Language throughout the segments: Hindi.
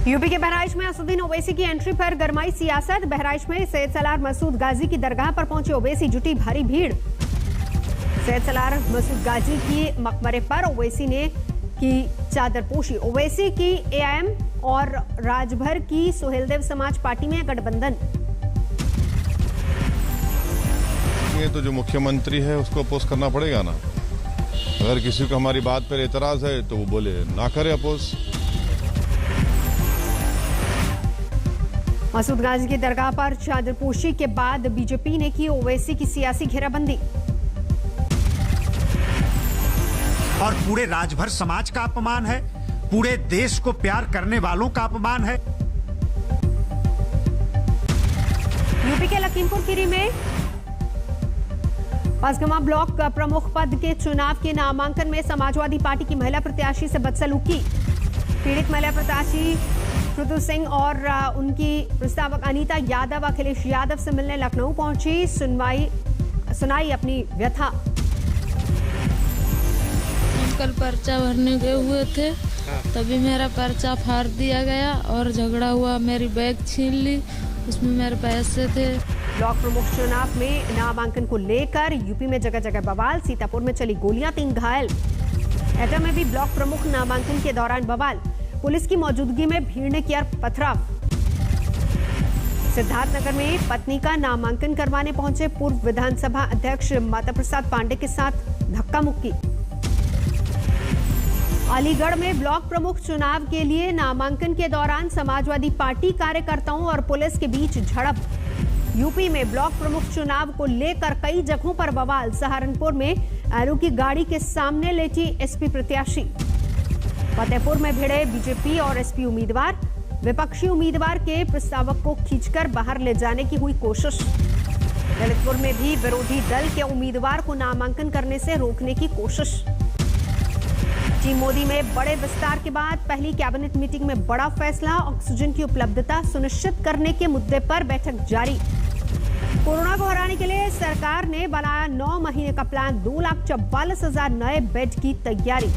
यूपी के बहराइच में असदुद्दीन ओवैसी की एंट्री पर गरमाई सियासत। बहराइच में सैयद सलार मसूद गाजी की दरगाह पर पहुंचे ओवैसी, जुटी भारी भीड़। सैयद सलार मसूद गाजी की मकबरे पर ओवैसी ने की चादरपोशी। ओवैसी की एआईएम और राजभर की सुहेलदेव समाज पार्टी में गठबंधन। ये तो जो मुख्यमंत्री है उसको अपोज करना पड़ेगा ना। अगर किसी को हमारी बात पर एतराज है तो वो बोले ना करे अपोज। मसूद गाजी की दरगाह पर चादरपोशी के बाद बीजेपी ने की ओवैसी की सियासी घेराबंदी। और पूरे राजभर समाज का अपमान है, पूरे देश को प्यार करने वालों का अपमान है। यूपी के लखीमपुर खीरी में पासगमा ब्लॉक प्रमुख पद के चुनाव के नामांकन में समाजवादी पार्टी की महिला प्रत्याशी से बदसलूकी। पीड़ित महिला प्रत्याशी पृथु सिंह और उनकी प्रस्तावक अनीता यादव अखिलेश यादव से मिलने लखनऊ पहुंची। सुनाई अपनी व्यथा। कल पर्चा भरने गए हुए थे, तभी मेरा पर्चा फाड़ दिया गया और झगड़ा हुआ। मेरी बैग छीन ली, उसमें मेरे पैसे थे। ब्लॉक प्रमुख चुनाव में नामांकन को लेकर यूपी में जगह जगह बवाल। सीतापुर में चली गोलियां, 3 घायल। एटा में भी ब्लॉक प्रमुख नामांकन के दौरान बवाल। पुलिस की मौजूदगी में भीड़ ने किया पथराव। सिद्धार्थनगर में पत्नी का नामांकन करवाने पहुंचे पूर्व विधानसभा अध्यक्ष माता प्रसाद पांडे के साथ धक्का मुक्की। अलीगढ़ में ब्लॉक प्रमुख चुनाव के लिए नामांकन के दौरान समाजवादी पार्टी कार्यकर्ताओं और पुलिस के बीच झड़प। यूपी में ब्लॉक प्रमुख चुनाव को लेकर कई जगहों पर बवाल। सहारनपुर में आलू की गाड़ी के सामने लेटी एसपी प्रत्याशी। फतेहपुर में भिड़े बीजेपी और एसपी उम्मीदवार। विपक्षी उम्मीदवार के प्रस्तावक को खींचकर बाहर ले जाने की हुई कोशिश। ललितपुर में भी विरोधी दल के उम्मीदवार को नामांकन करने से रोकने की कोशिश। टीम मोदी में बड़े विस्तार के बाद पहली कैबिनेट मीटिंग में बड़ा फैसला। ऑक्सीजन की उपलब्धता सुनिश्चित करने के मुद्दे पर बैठक जारी। कोरोना को हराने के लिए सरकार ने बनाया 9 महीने का प्लान। 2,44,000 नए बेड की तैयारी।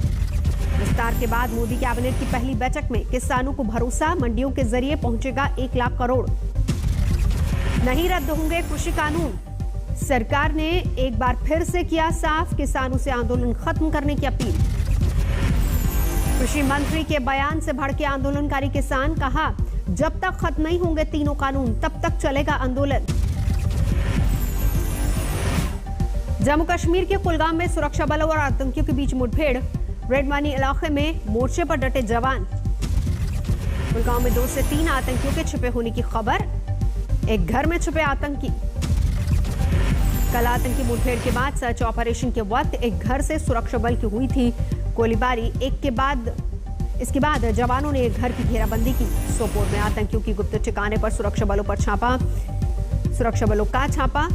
विस्तार के बाद मोदी कैबिनेट की पहली बैठक में किसानों को भरोसा, मंडियों के जरिए पहुंचेगा 1 लाख करोड़। नहीं रद्द होंगे कृषि कानून। सरकार ने एक बार फिर से किया साफ, किसानों से आंदोलन खत्म करने की अपील। कृषि मंत्री के बयान से भड़के आंदोलनकारी किसान। कहा, जब तक खत्म नहीं होंगे तीनों कानून तब तक चलेगा आंदोलन। जम्मू कश्मीर के कुलगाम में सुरक्षा बलों और आतंकियों के बीच मुठभेड़। रेड मानी इलाके में मोर्चे पर डटे जवान। कुलगाम में 2 से 3 आतंकियों के छिपे होने की खबर। एक घर में छिपे आतंकी। कल आतंकी मुठभेड़ के बाद सर्च ऑपरेशन के वक्त एक घर से सुरक्षा बल की हुई थी गोलीबारी। इसके बाद जवानों ने एक घर की घेराबंदी की। सोपोर में आतंकियों की गुप्त ठिकाने पर सुरक्षा बलों पर छापा। सुरक्षा बलों का छापा।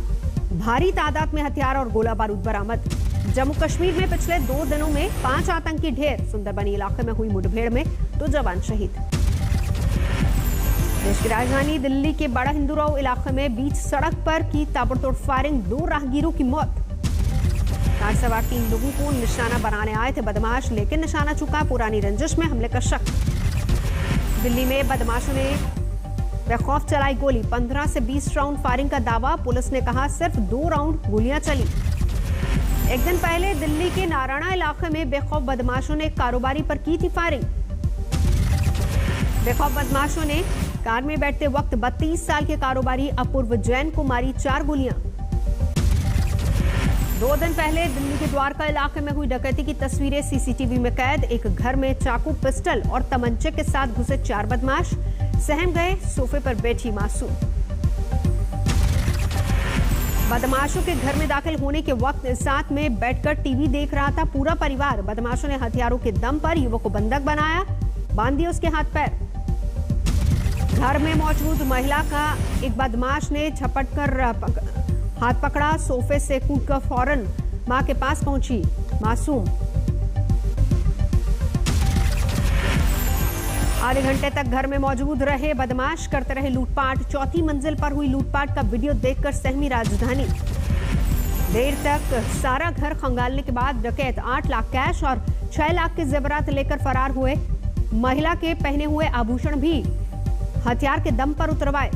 भारी तादाद में हथियार और गोला बारूद बरामद। जम्मू कश्मीर में पिछले 2 दिनों में 5 आतंकी ढेर। सुंदरबनी इलाके में हुई मुठभेड़ में 2 जवान शहीद। देश की राजधानी दिल्ली के बड़ा हिंदूराव इलाके में बीच सड़क पर की ताबड़तोड़ फायरिंग। 2 राहगीरों की मौत। कार सवार 3 लोगों को निशाना बनाने आए थे बदमाश, लेकिन निशाना चुका। पुरानी रंजिश में हमले का शक। दिल्ली में बदमाशों ने बेखौफ चलाई गोली। 15 से 20 राउंड फायरिंग का दावा। पुलिस ने कहा सिर्फ 2 राउंड गोलियां चली। एक दिन पहले दिल्ली के नारायणा इलाके में बेखौफ बदमाशों ने कारोबारी पर की थी फायरिंग। बेखौफ बदमाशों ने कार में बैठते वक्त 32 साल के कारोबारी अपूर्व जैन को मारी 4 गोलियां। 2 दिन पहले दिल्ली के द्वारका इलाके में हुई डकैती की तस्वीरें सीसीटीवी में कैद। एक घर में चाकू, पिस्टल और तमंचे के साथ घुसे 4 बदमाश। सहम गए सोफे पर बैठी मासूम। बदमाशों के घर में दाखिल होने के वक्त साथ में बैठकर टीवी देख रहा था पूरा परिवार। बदमाशों ने हथियारों के दम पर युवक को बंधक बनाया, बांध दिया उसके हाथ पैर। घर में मौजूद महिला का एक बदमाश ने झपट कर हाथ पकड़ा। सोफे से कूदकर फौरन मां के पास पहुंची मासूम। आधे घंटे तक घर में मौजूद रहे बदमाश, करते रहे लूटपाट। 4थी मंजिल पर हुई लूटपाट का वीडियो देखकर सहमी राजधानी। देर तक सारा घर खंगालने के बाद डकैत 8 लाख कैश और 6 लाख के जेवरात लेकर फरार हुए। महिला के पहने हुए आभूषण भी हथियार के दम पर उतरवाए।